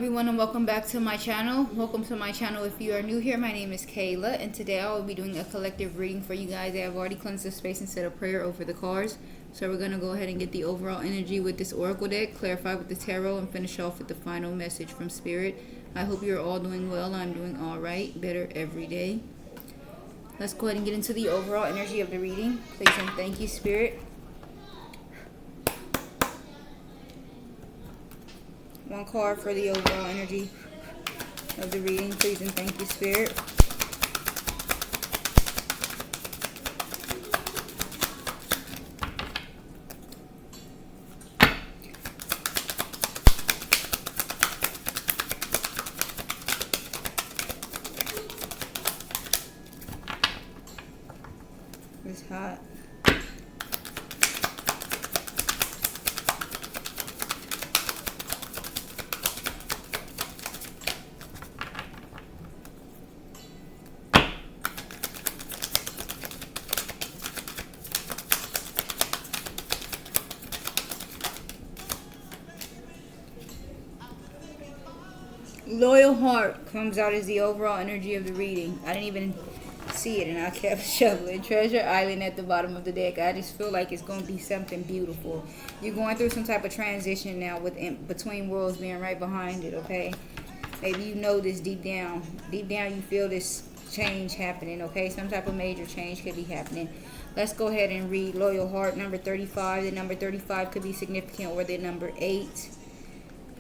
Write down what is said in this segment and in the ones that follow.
Everyone, and welcome back to my channel. Welcome to my channel. If you are new here, my name is Kayla, and today I will be doing a collective reading for you guys. I have already cleansed the space and said a prayer over the cards, so we're going to go ahead and get the overall energy with this oracle deck, clarify with the tarot, and finish off with the final message from Spirit. I hope you're all doing well. I'm doing all right, better every day. Let's go ahead and get into the overall energy of the reading. Please and thank you, Spirit. One card for the overall energy of the reading. Please and thank you, Spirit. It's hot. Loyal heart comes out as the overall energy of the reading. I didn't even see it and I kept shoveling. Treasure Island at the bottom of the deck. I just feel like it's going to be something beautiful. You're going through some type of transition now with between worlds being right behind it, okay? Maybe you know this deep down. Deep down you feel this change happening, okay? Some type of major change could be happening. Let's go ahead and read Loyal Heart, number 35. The number 35 could be significant, or the number 8.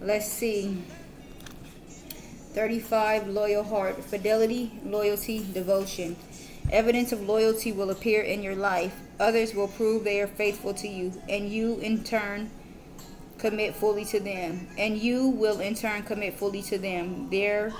Let's see. 35, loyal heart, fidelity, loyalty, devotion. Evidence of loyalty will appear in your life. Others will prove they are faithful to you, and you in turn commit fully to them. And you will in turn commit fully to them. There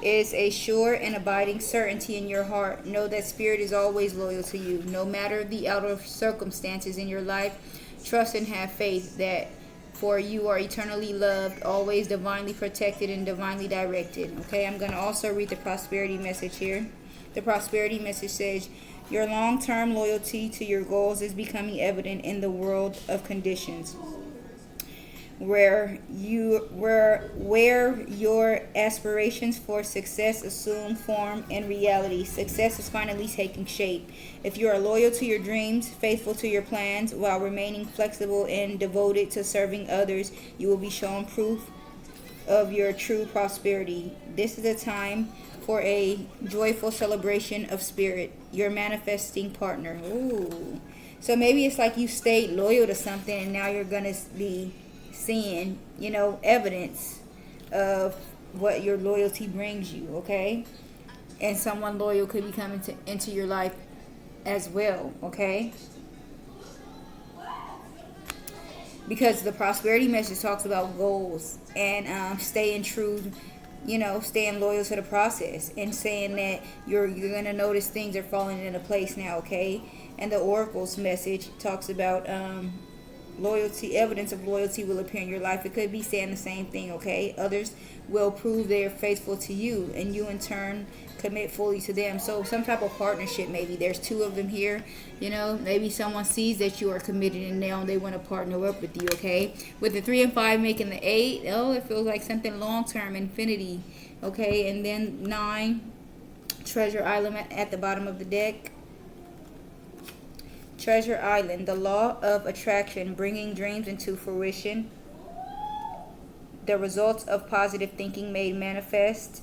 is a sure and abiding certainty in your heart. Know that Spirit is always loyal to you, no matter the outer circumstances in your life. Trust and have faith that for you are eternally loved, always divinely protected and divinely directed. Okay, I'm going to also read the prosperity message here. The prosperity message says, your long-term loyalty to your goals is becoming evident in the world of conditions where your aspirations for success assume form and reality. Success is finally taking shape. If you are loyal to your dreams, faithful to your plans, while remaining flexible and devoted to serving others, you will be shown proof of your true prosperity. This is a time for a joyful celebration of Spirit, your manifesting partner. Ooh. So maybe it's like you stayed loyal to something and now you're going to be seeing, evidence of what your loyalty brings you, okay? And someone loyal could be coming into your life as well, okay? Because the prosperity message talks about goals and staying true, staying loyal to the process and saying that you're going to notice things are falling into place now, okay? And the oracle's message talks about loyalty, evidence of loyalty will appear in your life. It could be saying the same thing, okay? Others will prove they are faithful to you, and you in turn commit fully to them. So some type of partnership, maybe there's two of them here, maybe someone sees that you are committed and now they want to partner up with you, okay? With the 3 and 5 making the 8, it feels like something long-term, infinity, okay? And then 9, Treasure Island at the bottom of the deck. Treasure Island, the law of attraction, bringing dreams into fruition, the results of positive thinking made manifest,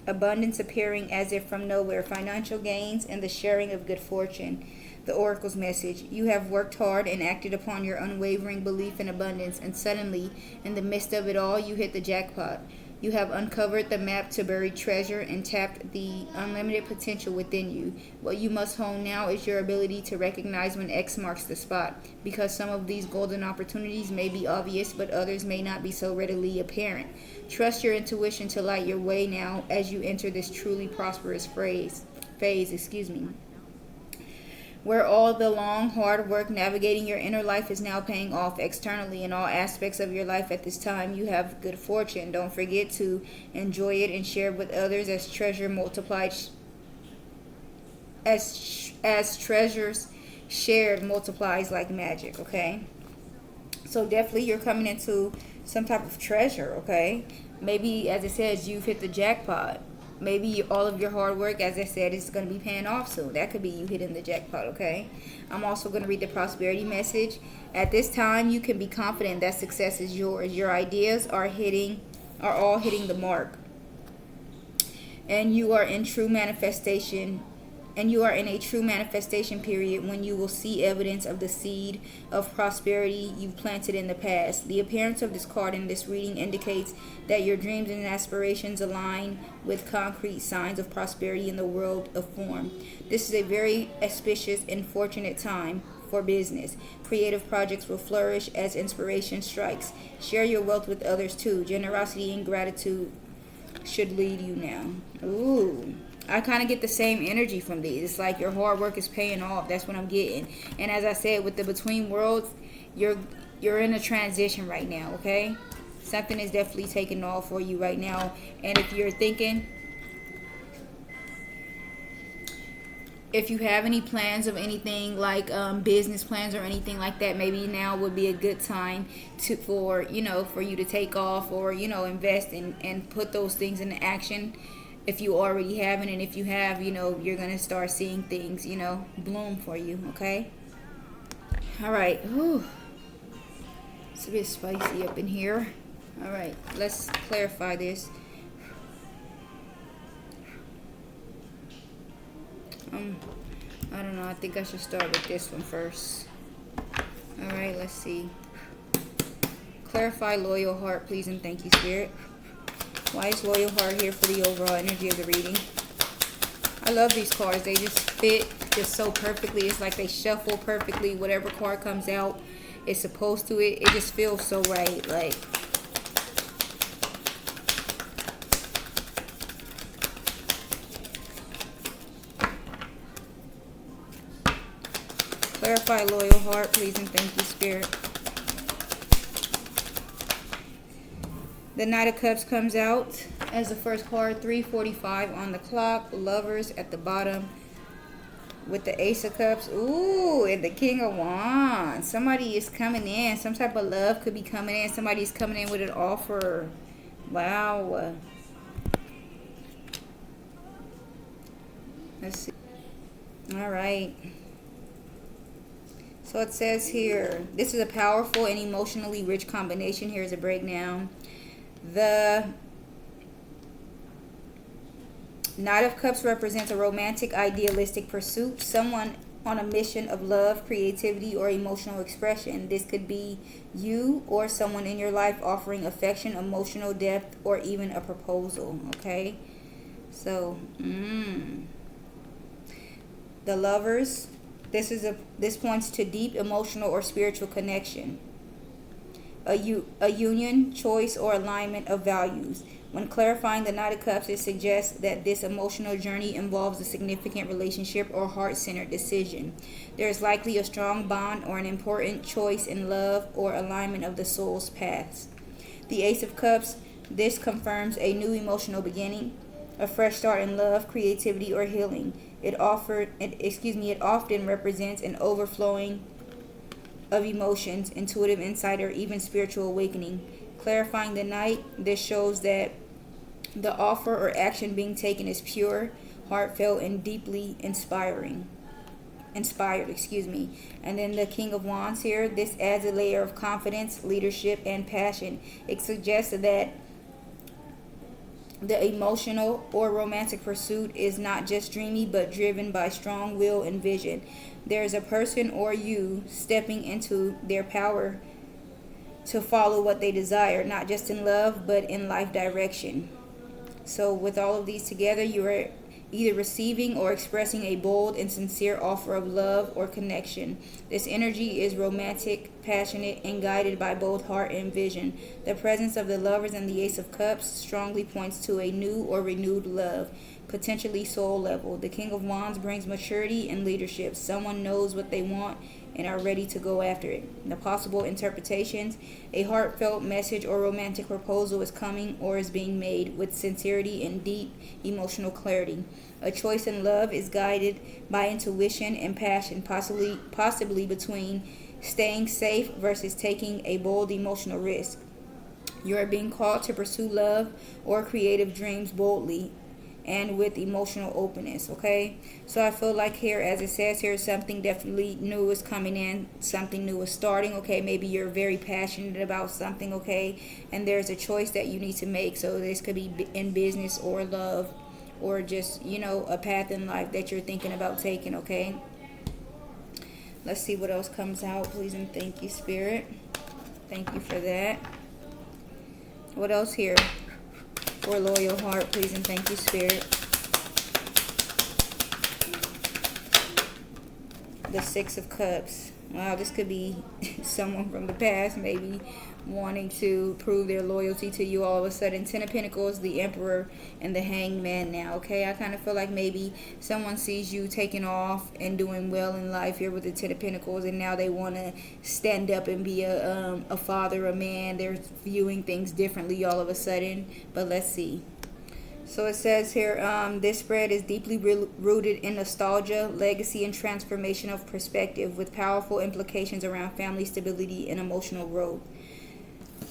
abundance appearing as if from nowhere, financial gains, and the sharing of good fortune. The oracle's message, you have worked hard and acted upon your unwavering belief in abundance, and suddenly, in the midst of it all, you hit the jackpot. You have uncovered the map to buried treasure and tapped the unlimited potential within you. What you must hone now is your ability to recognize when X marks the spot, because some of these golden opportunities may be obvious, but others may not be so readily apparent. Trust your intuition to light your way now as you enter this truly prosperous phase. Where all the long, hard work navigating your inner life is now paying off externally in all aspects of your life at this time. You have good fortune. Don't forget to enjoy it and share it with others as treasure multiplied, as treasures shared multiplies like magic, okay? So definitely you're coming into some type of treasure, okay? Maybe, as it says, you've hit the jackpot. Maybe all of your hard work, as I said, is going to be paying off soon. That could be you hitting the jackpot, okay? I'm also going to read the prosperity message. At this time, you can be confident that success is yours. Your ideas are all hitting the mark. And you are in true manifestation and you are in a true manifestation period when you will see evidence of the seed of prosperity you've planted in the past. The appearance of this card in this reading indicates that your dreams and aspirations align with concrete signs of prosperity in the world of form. This is a very auspicious and fortunate time for business. Creative projects will flourish as inspiration strikes. Share your wealth with others too. Generosity and gratitude should lead you now. Ooh. I kind of get the same energy from these. It's like your hard work is paying off. That's what I'm getting. And as I said, with the between worlds, you're in a transition right now, okay? Something is definitely taking off for you right now. And if you're thinking, if you have any plans of anything like business plans or anything like that, maybe now would be a good time for you to take off or invest and put those things into action. If you already haven't, and if you have, you're going to start seeing things, bloom for you, okay? All right. Whew. It's a bit spicy up in here. All right. Let's clarify this. I don't know. I think I should start with this one first. All right. Let's see. Clarify loyal heart, please, and thank you, Spirit. Why is loyal heart here for the overall energy of the reading? I love these cards. They just fit just so perfectly. It's like they shuffle perfectly. Whatever card comes out is supposed to. It just feels so right. Like, clarify loyal heart, please, and thank you, Spirit. The Knight of Cups comes out as the first card, 3:45 on the clock. Lovers at the bottom with the Ace of Cups. Ooh, and the King of Wands. Somebody is coming in. Some type of love could be coming in. Somebody's coming in with an offer. Wow. Let's see. All right. So it says here, this is a powerful and emotionally rich combination. Here's a breakdown. The Knight of Cups represents a romantic, idealistic pursuit, someone on a mission of love, creativity, or emotional expression. This could be you or someone in your life offering affection, emotional depth, or even a proposal, okay? So, the Lovers, this points to deep emotional or spiritual connection. A union, choice, or alignment of values. When clarifying the Knight of Cups, it suggests that this emotional journey involves a significant relationship or heart-centered decision. There is likely a strong bond or an important choice in love or alignment of the soul's paths. The Ace of Cups, this confirms a new emotional beginning, a fresh start in love, creativity, or healing. It often represents an overflowing of emotions, intuitive insight, or even spiritual awakening. Clarifying the Knight, this shows that the offer or action being taken is pure, heartfelt, and deeply inspired. And then the King of Wands here, this adds a layer of confidence, leadership, and passion. It suggests that the emotional or romantic pursuit is not just dreamy, but driven by strong will and vision. There is a person or you stepping into their power to follow what they desire, not just in love, but in life direction. So with all of these together, you are either receiving or expressing a bold and sincere offer of love or connection. This energy is romantic, passionate, and guided by both heart and vision. The presence of the Lovers and the Ace of Cups strongly points to a new or renewed love, potentially soul level. The King of Wands brings maturity and leadership. Someone knows what they want and are ready to go after it. The possible interpretations: a heartfelt message or romantic proposal is coming or is being made with sincerity and deep emotional clarity. A choice in love is guided by intuition and passion, possibly between staying safe versus taking a bold emotional risk. You are being called to pursue love or creative dreams boldly and with emotional openness, okay? So I feel like here, as it says here, something definitely new is coming in, something new is starting, okay? Maybe you're very passionate about something, okay? And there's a choice that you need to make. So this could be in business or love or just, a path in life that you're thinking about taking, okay? Let's see what else comes out. Please and thank you, Spirit. Thank you for that. What else here? For loyal heart, please and thank you, Spirit. The Six of Cups. Wow, this could be someone from the past maybe wanting to prove their loyalty to you all of a sudden. Ten of Pentacles, the Emperor, and the Hanged Man now, okay? I kind of feel like maybe someone sees you taking off and doing well in life here with the Ten of Pentacles, and now they want to stand up and be a father, a man. They're viewing things differently all of a sudden, but let's see. So it says here, this spread is deeply rooted in nostalgia, legacy, and transformation of perspective with powerful implications around family stability and emotional growth.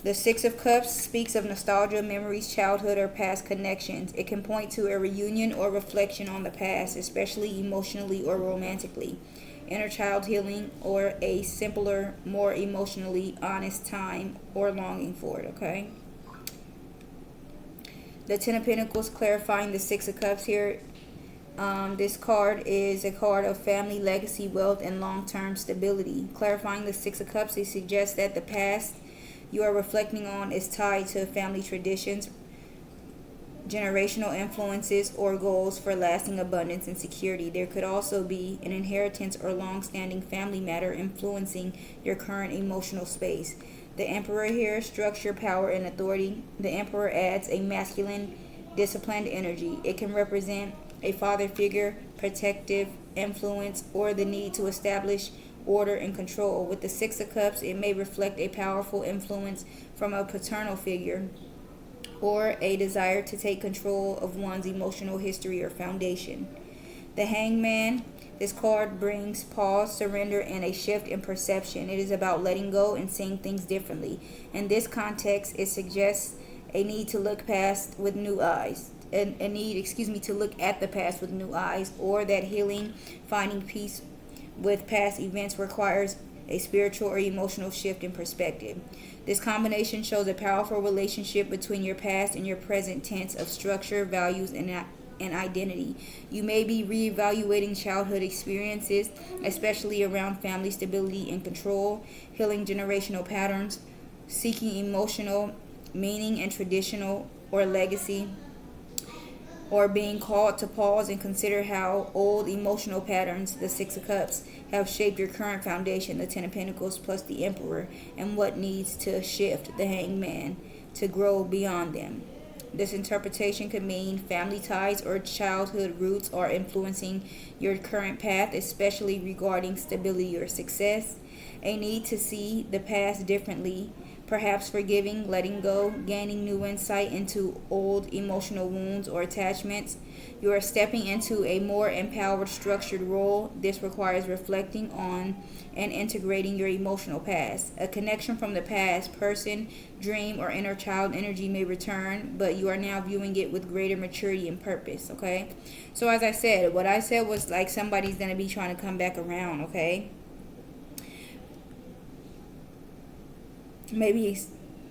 The Six of Cups speaks of nostalgia, memories, childhood, or past connections. It can point to a reunion or reflection on the past, especially emotionally or romantically. Inner child healing or a simpler, more emotionally honest time or longing for it, okay? The Ten of Pentacles clarifying the Six of Cups here. This card is a card of family, legacy, wealth, and long-term stability. Clarifying the Six of Cups, it suggests that the past you are reflecting on is tied to family traditions, generational influences, or goals for lasting abundance and security. There could also be an inheritance or long-standing family matter influencing your current emotional space. The Emperor here, structure, power, and authority. The Emperor adds a masculine, disciplined energy. It can represent a father figure, protective influence, or the need to establish order and control. With the Six of Cups, it may reflect a powerful influence from a paternal figure or a desire to take control of one's emotional history or foundation. The Hanged Man, this card brings pause, surrender, and a shift in perception. It is about letting go and seeing things differently. In this context, it suggests a need to look past with new eyes. To look at the past with new eyes, or that healing, finding peace with past events requires a spiritual or emotional shift in perspective. This combination shows a powerful relationship between your past and your present tense of structure, values, and identity. You may be reevaluating childhood experiences, especially around family stability and control, healing generational patterns, seeking emotional meaning and traditional or legacy, or being called to pause and consider how old emotional patterns, the Six of Cups, have shaped your current foundation, the Ten of Pentacles plus the Emperor, and what needs to shift, the Hanged Man, to grow beyond them. This interpretation could mean family ties or childhood roots are influencing your current path, especially regarding stability or success. A need to see the past differently, perhaps forgiving, letting go, gaining new insight into old emotional wounds or attachments. You are stepping into a more empowered, structured role. This requires reflecting on and integrating your emotional past. A connection from the past, person, dream, or inner child energy may return, but you are now viewing it with greater maturity and purpose, okay? So as I said, what I said was like somebody's going to be trying to come back around, okay? Maybe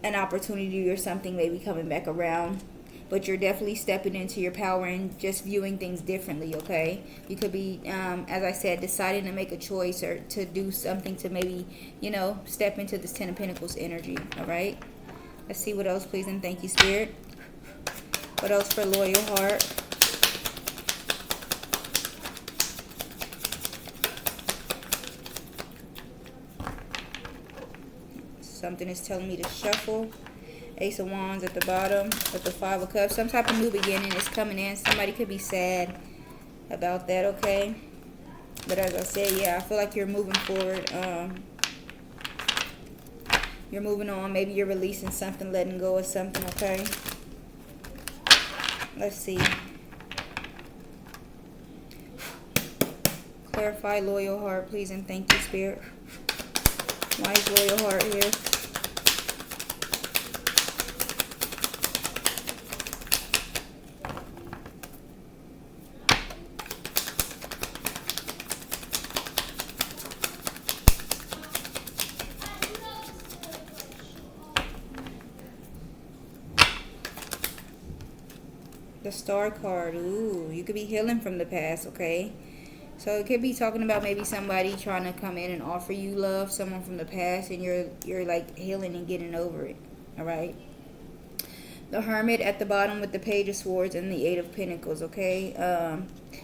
an opportunity or something may be coming back around, but you're definitely stepping into your power and just viewing things differently, okay? You could be, as I said, deciding to make a choice or to do something to maybe, step into this Ten of Pentacles energy, all right? Let's see what else, please, and thank you, Spirit. What else for loyal heart? Something is telling me to shuffle. Ace of Wands at the bottom with the Five of Cups. Some type of new beginning is coming in. Somebody could be sad about that, okay? But as I said, yeah, I feel like you're moving forward. You're moving on. Maybe you're releasing something, letting go of something, okay? Let's see. Clarify loyal heart, please, and thank you, Spirit. Why is loyal heart here? The Star card. Ooh, you could be healing from the past, okay? So it could be talking about maybe somebody trying to come in and offer you love, someone from the past, and you're like healing and getting over it. All right. The Hermit at the bottom with the Page of Swords and the Eight of Pentacles. Okay.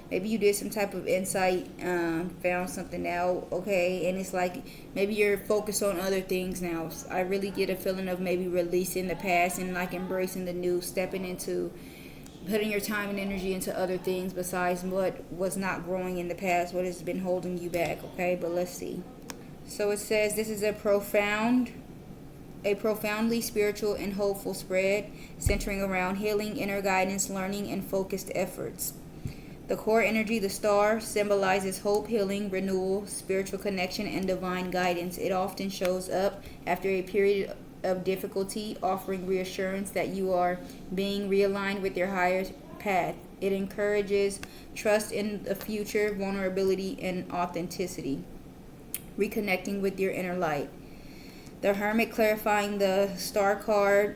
Maybe you did some type of insight, found something out. Okay, and it's like maybe you're focused on other things now. I really get a feeling of maybe releasing the past and like embracing the new, stepping into putting your time and energy into other things besides what was not growing in the past, what has been holding you back. Okay, but let's see. So it says this is a profoundly spiritual and hopeful spread centering around healing, inner guidance, learning, and focused efforts. The core energy, the star, symbolizes hope, healing, renewal, spiritual connection, and divine guidance. It often shows up after a period of difficulty, offering reassurance that you are being realigned with your higher path. It encourages trust in the future, vulnerability, and authenticity, reconnecting with your inner light. The Hermit, clarifying the Star card.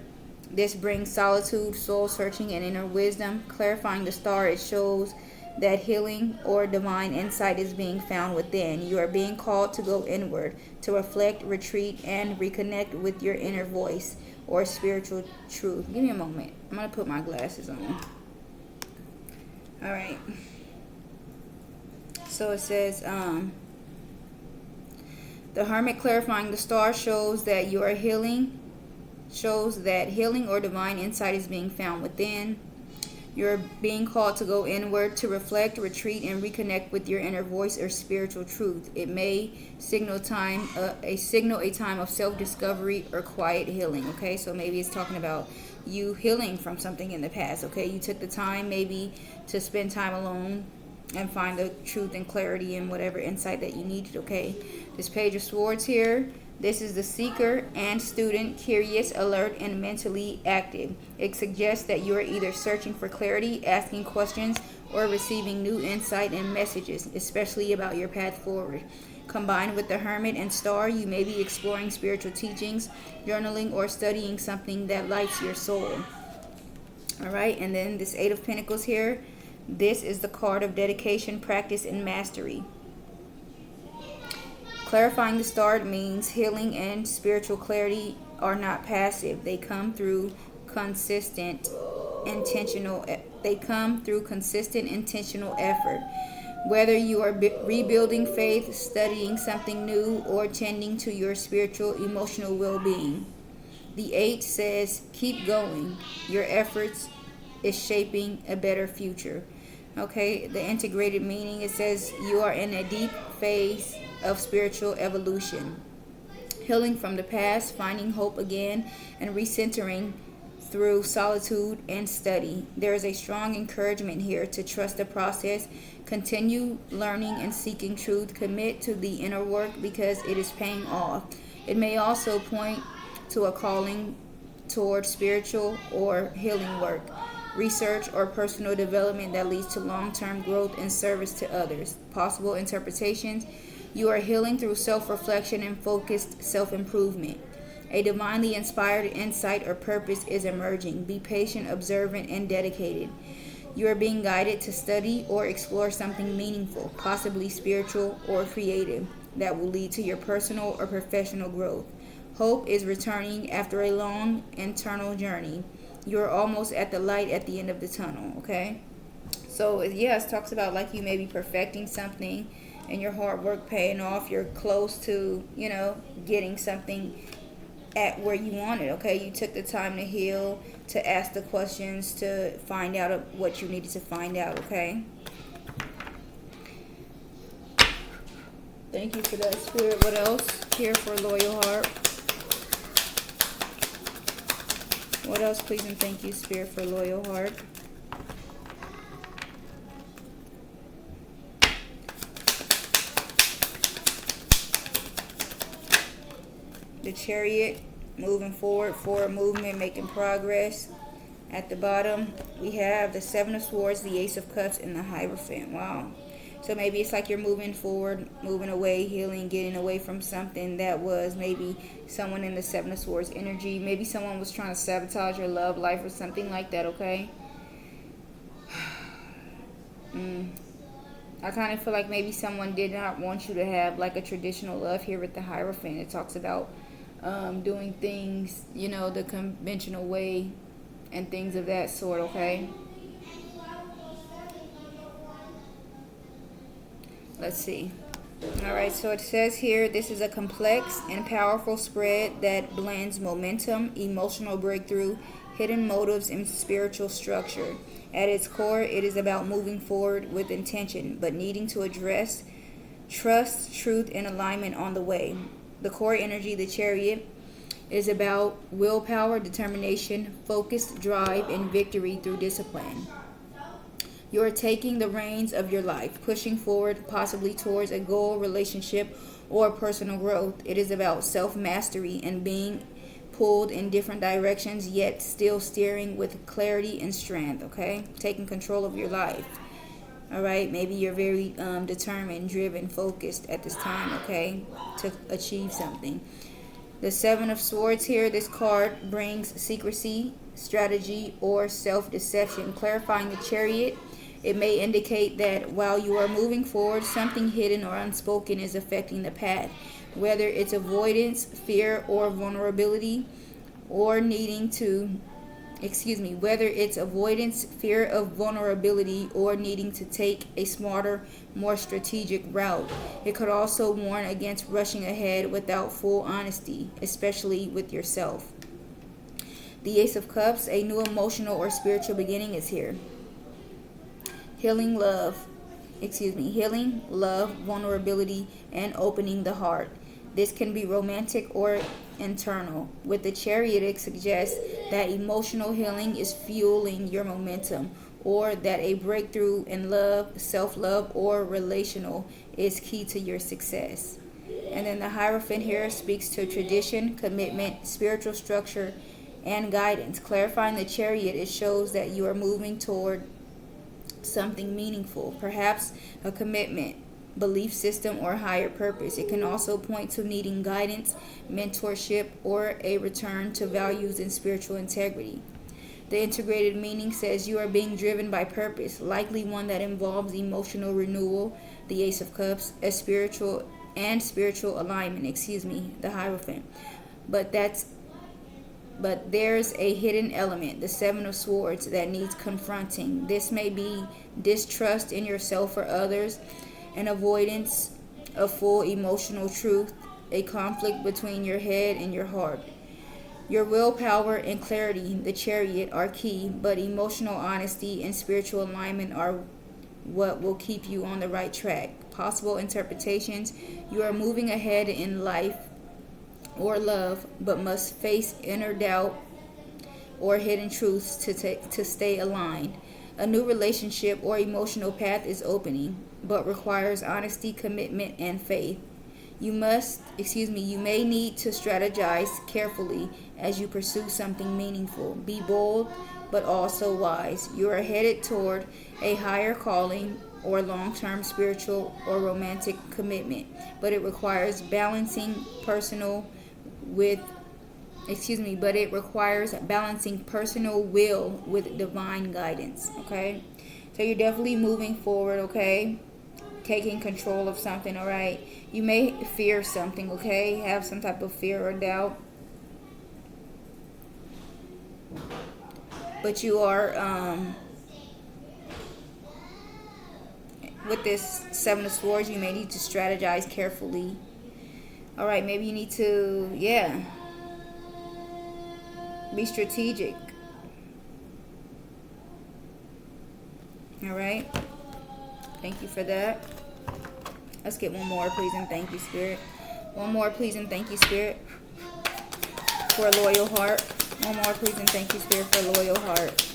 This brings solitude, soul searching, and inner wisdom. Clarifying the Star, it shows that healing or divine insight is being found within. You are being called to go inward, to reflect, retreat, and reconnect with your inner voice or spiritual truth. Give me a moment. I'm going to put my glasses on. All right. So it says, the Hermit, clarifying the Star, shows that you are healing, shows that healing or divine insight is being found within. You're being called to go inward, to reflect, retreat, and reconnect with your inner voice or spiritual truth. It may signal a time of self-discovery or quiet healing. Okay, so maybe it's talking about you healing from something in the past. Okay, you took the time maybe to spend time alone and find the truth and clarity and whatever insight that you needed. Okay, this Page of Swords here. This is the seeker and student, curious, alert, and mentally active. It suggests that you are either searching for clarity, asking questions, or receiving new insight and messages, especially about your path forward. Combined with the Hermit and Star, you may be exploring spiritual teachings, journaling, or studying something that lights your soul. All right, and then this Eight of Pentacles here. This is the card of dedication, practice, and mastery. Clarifying the Star means healing and spiritual clarity are not passive. They come through consistent, intentional effort. Whether you are rebuilding faith, studying something new, or tending to your spiritual, emotional well-being. The 8 says, keep going. Your efforts is shaping a better future. Okay, the integrated meaning, it says you are in a deep phase of spiritual evolution, healing from the past, finding hope again, and recentering through solitude and study. There is a strong encouragement here to trust the process, continue learning and seeking truth, commit to the inner work because it is paying off. It may also point to a calling toward spiritual or healing work, research, or personal development that leads to long-term growth and service to others. Possible interpretations: you are healing through self-reflection and focused self-improvement. A divinely inspired insight or purpose is emerging. Be patient, observant, and dedicated. You are being guided to study or explore something meaningful, possibly spiritual or creative, that will lead to your personal or professional growth. Hope is returning after a long internal journey. You're almost at the light at the end of the tunnel, okay? So, yeah, it talks about like you may be perfecting something and your hard work paying off. You're close to, getting something at where you want it, okay? You took the time to heal, to ask the questions, to find out what you needed to find out, okay? Thank you for that, Spirit. What else? Here for a loyal heart. What else, please, and thank you, Spirit, for loyal heart. The Chariot, moving forward movement, making progress. At the bottom, we have the Seven of Swords, the Ace of Cups, and the Hierophant. Wow. So maybe it's like you're moving forward, moving away, healing, getting away from something that was maybe someone in the Seven of Swords energy. Maybe someone was trying to sabotage your love life or something like that, okay? I kind of feel like maybe someone did not want you to have like a traditional love here with the Hierophant. It talks about doing things, you know, the conventional way and things of that sort, okay? Let's see. All right, so it says here this is a complex and powerful spread that blends momentum, emotional breakthrough, hidden motives, and spiritual structure. At its core, it is about moving forward with intention, but needing to address trust, truth, and alignment on the way. The core energy, the chariot, is about willpower, determination, focused drive, and victory through discipline. You are taking the reins of your life, pushing forward, possibly towards a goal, relationship, or personal growth. It is about self mastery and being pulled in different directions, yet still steering with clarity and strength, okay? Taking control of your life. All right, maybe you're very determined, driven, focused at this time, okay, to achieve something. The Seven of Swords here, this card brings secrecy, strategy, or self-deception. Clarifying the Chariot, it may indicate that while you are moving forward, something hidden or unspoken is affecting the path. Whether it's avoidance, fear, or vulnerability, or needing to whether it's avoidance, fear of vulnerability, or needing to take a smarter, more strategic route. It could also warn against rushing ahead without full honesty, especially with yourself. The Ace of Cups, a new emotional or spiritual beginning is here. Healing, love, vulnerability, and opening the heart. This can be romantic or internal. With the Chariot, it suggests that emotional healing is fueling your momentum, or that a breakthrough in love, self-love, or relational is key to your success. And then the Hierophant here speaks to tradition, commitment, spiritual structure, and guidance. Clarifying the Chariot, it shows that you are moving toward something meaningful, perhaps a commitment, belief system, or higher purpose. It can also point to needing guidance, mentorship, or a return to values and spiritual integrity. The integrated meaning says you are being driven by purpose, likely one that involves emotional renewal, the Ace of Cups, a spiritual alignment, the Hierophant. But there's a hidden element, the Seven of Swords, that needs confronting. This may be distrust in yourself or others, an avoidance of full emotional truth, a conflict between your head and your heart. Your willpower and clarity, the Chariot, are key, but emotional honesty and spiritual alignment are what will keep you on the right track. Possible interpretations: you are moving ahead in life or love, but must face inner doubt or hidden truths to stay aligned. A new relationship or emotional path is opening, but requires honesty, commitment, and faith. You may need to strategize carefully as you pursue something meaningful. Be bold, but also wise. You are headed toward a higher calling or long-term spiritual or romantic commitment, but it requires balancing personal will with divine guidance, okay? So you're definitely moving forward, okay? Taking control of something, all right? You may fear something, okay? Have some type of fear or doubt. But you are, with this Seven of Swords, you may need to strategize carefully. All right, maybe you need to, be strategic. All right. Thank you for that. Let's get one more, please, and thank you, Spirit. One more, please, and thank you, Spirit, for a loyal heart. One more, please, and thank you, Spirit, for a loyal heart.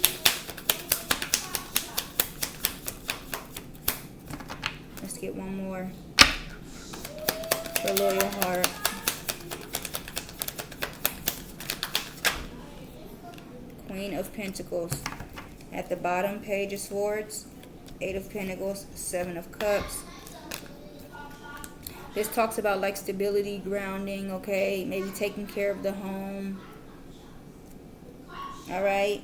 Let's get one more for a loyal heart. Queen of Pentacles. At the bottom, Page of Swords, Eight of Pentacles, Seven of Cups. This talks about like stability, grounding, okay? Maybe taking care of the home. All right.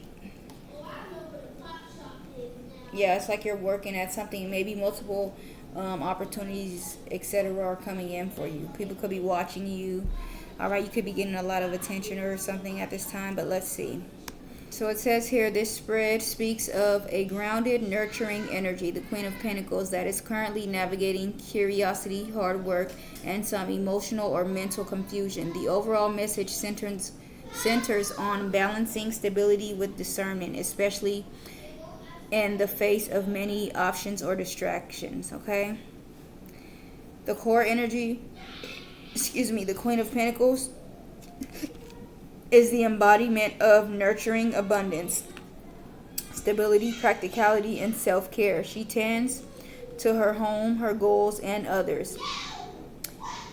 Yeah, it's like you're working at something. Maybe multiple opportunities, etc., are coming in for you. People could be watching you. All right, you could be getting a lot of attention or something at this time, but let's see. So it says here, this spread speaks of a grounded, nurturing energy, the Queen of Pentacles, that is currently navigating curiosity, hard work, and some emotional or mental confusion. The overall message centers on balancing stability with discernment, especially in the face of many options or distractions. Okay. The core energy, the Queen of Pentacles, is the embodiment of nurturing abundance, stability, practicality, and self-care. She tends to her home, her goals, and others.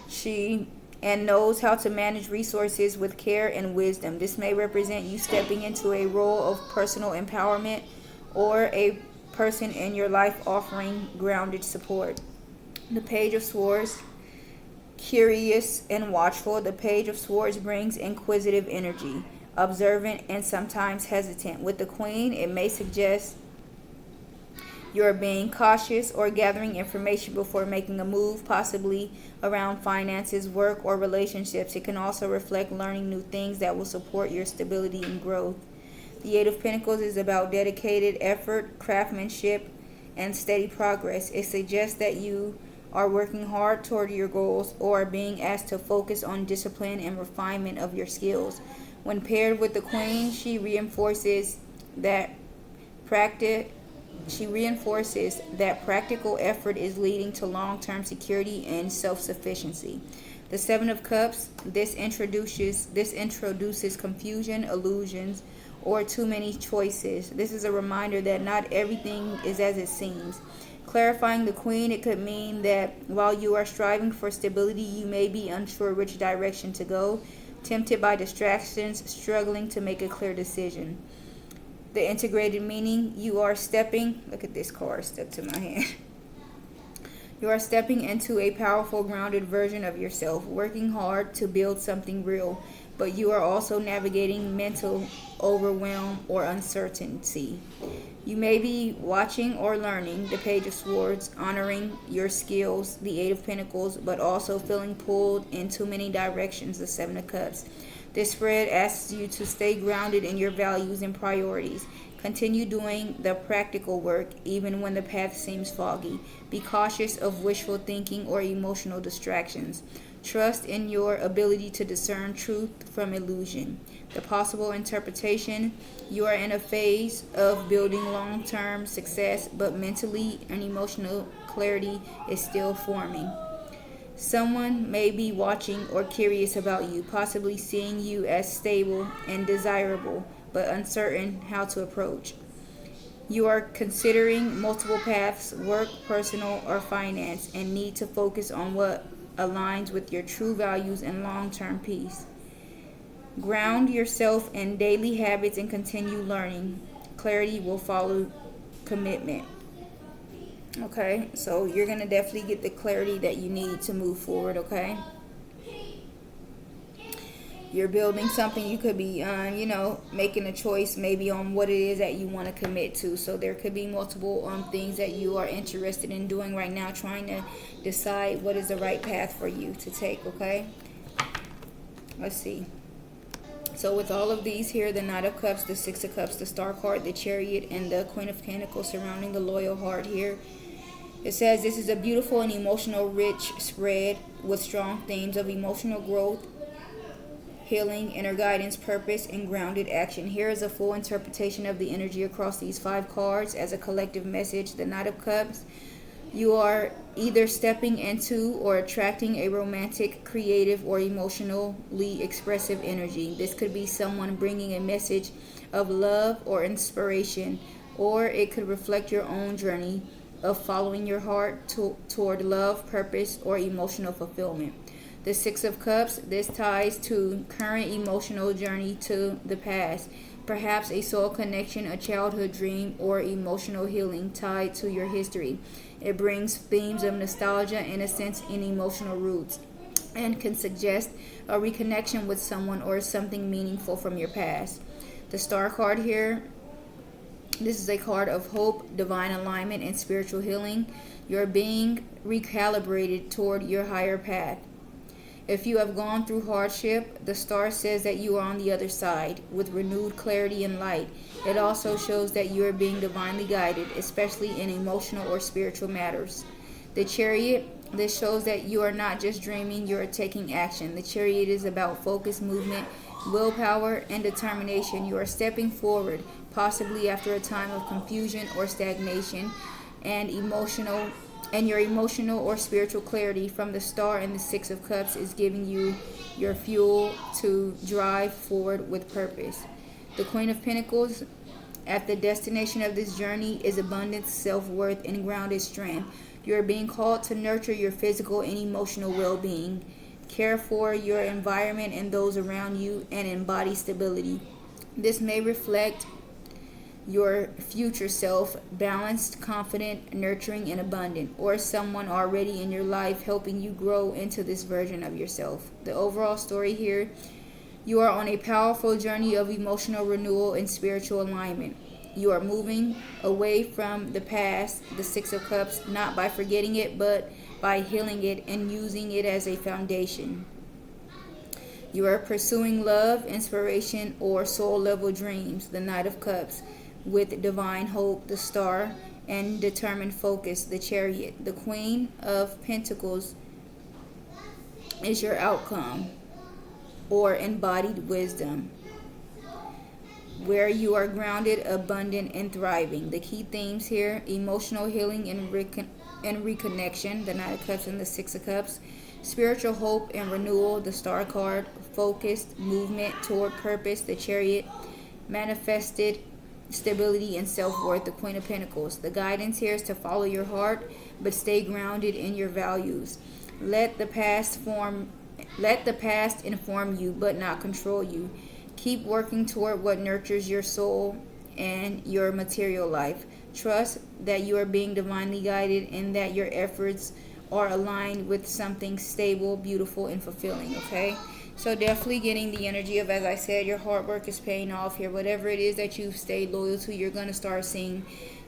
She and knows how to manage resources with care and wisdom. This may represent you stepping into a role of personal empowerment or a person in your life offering grounded support. The Page of Swords, curious and watchful. The Page of Swords brings inquisitive energy, observant and sometimes hesitant. With the Queen, it may suggest you're being cautious or gathering information before making a move, possibly around finances, work, or relationships. It can also reflect learning new things that will support your stability and growth. The Eight of Pentacles is about dedicated effort, craftsmanship, and steady progress. It suggests that you are working hard toward your goals or are being asked to focus on discipline and refinement of your skills. When paired with the Queen, she reinforces that practical effort is leading to long-term security and self-sufficiency. The Seven of Cups, this introduces confusion, illusions, or too many choices. This is a reminder that not everything is as it seems. Clarifying the Queen, it could mean that while you are striving for stability, you may be unsure which direction to go, tempted by distractions, struggling to make a clear decision. The integrated meaning, you are stepping, look at this card stuck to my hand. You are stepping into a powerful, grounded version of yourself, working hard to build something real, but you are also navigating mental overwhelm or uncertainty. You may be watching or learning, the Page of Swords, honoring your skills, the Eight of Pentacles, but also feeling pulled in too many directions, the Seven of Cups. This spread asks you to stay grounded in your values and priorities. Continue doing the practical work even when the path seems foggy. Be cautious of wishful thinking or emotional distractions. Trust in your ability to discern truth from illusion. The possible interpretation, you are in a phase of building long-term success, but mentally and emotional clarity is still forming. Someone may be watching or curious about you, possibly seeing you as stable and desirable, but uncertain how to approach. You are considering multiple paths, work, personal, or finance, and need to focus on what aligns with your true values and long-term peace. Ground yourself in daily habits and continue learning. Clarity will follow commitment. Okay, so you're going to definitely get the clarity that you need to move forward, okay? You're building something. You could be, making a choice maybe on what it is that you want to commit to. So there could be multiple things that you are interested in doing right now, trying to decide what is the right path for you to take, okay? Let's see. So with all of these here, the Knight of Cups, the Six of Cups, the Star card, the Chariot, and the Queen of Pentacles surrounding the loyal heart here, it says this is a beautiful and emotional rich spread with strong themes of emotional growth, healing, inner guidance, purpose, and grounded action. Here is a full interpretation of the energy across these 5 cards as a collective message. The Knight of Cups, you are either stepping into or attracting a romantic, creative, or emotionally expressive energy. This could be someone bringing a message of love or inspiration, or it could reflect your own journey of following your heart toward love, purpose, or emotional fulfillment. The Six of Cups, this ties to current emotional journey to the past, perhaps a soul connection, a childhood dream, or emotional healing tied to your history. It brings themes of nostalgia, innocence, and emotional roots, and can suggest a reconnection with someone or something meaningful from your past. The Star card here, This is a card of hope, divine alignment, and spiritual healing. You're being recalibrated toward your higher path. If you have gone through hardship, the star says that you are on the other side with renewed clarity and light. It also shows that you are being divinely guided, especially in emotional or spiritual matters. The Chariot, this shows that you are not just dreaming, you are taking action. The Chariot is about focus, movement, willpower, and determination. You are stepping forward, possibly after a time of confusion or stagnation, and your emotional or spiritual clarity from the star and the Six of Cups is giving you your fuel to drive forward with purpose. The Queen of Pentacles, at the destination of this journey, is abundance, self-worth, and grounded strength. You are being called to nurture your physical and emotional well-being, care for your environment and those around you, and embody stability. This may reflect your future self, balanced, confident, nurturing, and abundant, or someone already in your life helping you grow into this version of yourself. The overall story here: you are on a powerful journey of emotional renewal and spiritual alignment. You are moving away from the past, the Six of Cups, not by forgetting it, but by healing it and using it as a foundation. You are pursuing love, inspiration, or soul-level dreams, the Knight of Cups, with divine hope, the star, and determined focus, the Chariot. The Queen of Pentacles is your outcome or embodied wisdom, where you are grounded, abundant, and thriving. The key themes here: emotional healing and reconnection, the Knight of Cups and the Six of Cups; spiritual hope and renewal, the Star card; focused movement toward purpose, the Chariot; manifested stability and self-worth, the Queen of Pentacles. The guidance here is to follow your heart, but stay grounded in your values. Let the past inform you, but not control you. Keep working toward what nurtures your soul and your material life. Trust that you are being divinely guided and that your efforts are aligned with something stable, beautiful, and fulfilling, okay? So definitely getting the energy of, as I said, your hard work is paying off here. Whatever it is that you've stayed loyal to, you're going to start seeing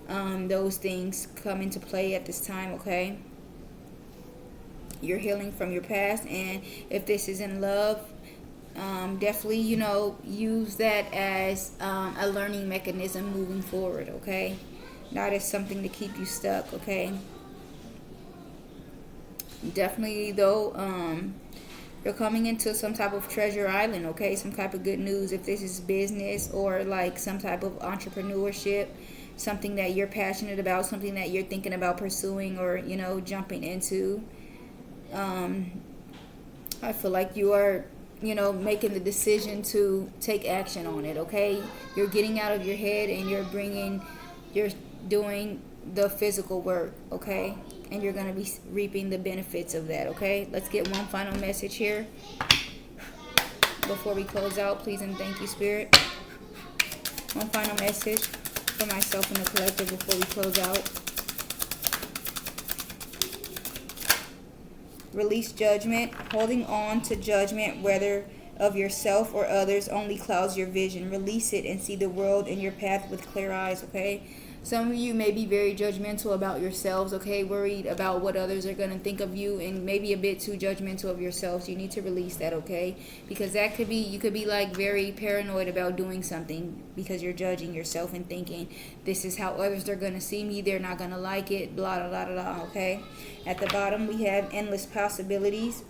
those things come into play at this time, okay? You're healing from your past, and if this is in love, definitely, use that as a learning mechanism moving forward, okay? Not as something to keep you stuck, okay? Definitely, though, you're coming into some type of treasure island, okay? Some type of good news. If this is business or like some type of entrepreneurship, something that you're passionate about, something that you're thinking about pursuing or, jumping into. I feel like you are, making the decision to take action on it, okay? You're getting out of your head and you're doing the physical work, okay? And you're going to be reaping the benefits of that, okay? Let's get one final message here before we close out. Please and thank you, Spirit. One final message for myself and the collective before we close out. Release judgment. Holding on to judgment, whether of yourself or others, only clouds your vision. Release it and see the world and your path with clear eyes, okay? Some of you may be very judgmental about yourselves, okay? Worried about what others are going to think of you and maybe a bit too judgmental of yourselves. You need to release that, okay? Because that could be, you could be like very paranoid about doing something because you're judging yourself and thinking, this is how others are going to see me. They're not going to like it, blah, blah, blah, blah, okay? At the bottom, we have boundless possibilities.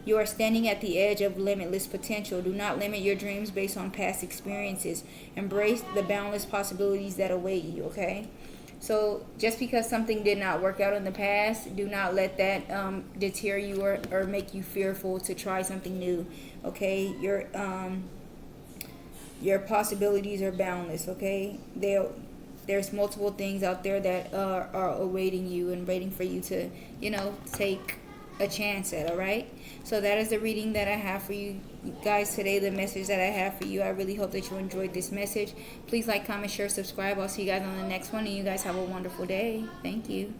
You are standing at the edge of limitless potential. Do not limit your dreams based on past experiences. Embrace the boundless possibilities that await you, okay? So just because something did not work out in the past, do not let that deter you or make you fearful to try something new, okay? Your possibilities are boundless, okay? There's multiple things out there that are awaiting you and waiting for you to, take a chance at, all right? So that is the reading that I have for you guys today, the message that I have for you. I really hope that you enjoyed this message. Please like, comment, share, subscribe. I'll see you guys on the next one, and you guys have a wonderful day. Thank you.